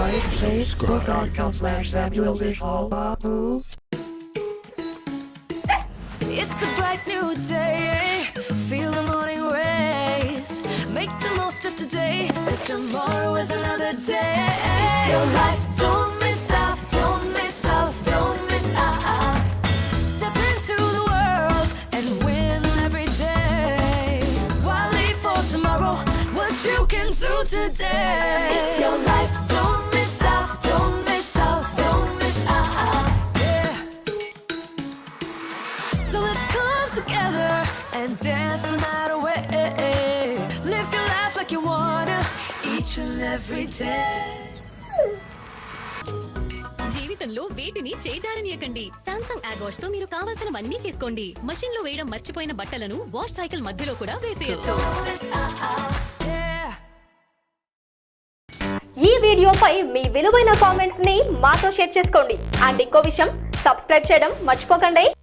like, facebook.com/samsonvijeshbabu. It's a bright new day, feel the morning rays, make the most of today, 'cause tomorrow is another day. It's your life, don't miss out, don't miss out, don't miss out. Step into the world and win every day. Why leave for tomorrow what you can do today? It's your life, don't miss out, don't miss out, don't miss out. Yeah. So let's come together and dance the night away. Live your life like you wanna, each and every day. జీవితంలో వేటిని చేజారనీయకండి. Samsung AddWash తో మీరు కావాల్సినవన్నీ చేసుకోండి. Machine లో వేయడం మర్చిపోయిన బట్టలను వాష్ సైకిల్ మధ్యలో కూడా వేసేయొచ్చు. ఈ వీడియోపై మీ విలువైన కామెంట్స్ ని మాతో షేర్ చేసుకోండి. అండ్ ఇంకో విషయం, సబ్స్క్రైబ్ చేయడం మర్చిపోకండి.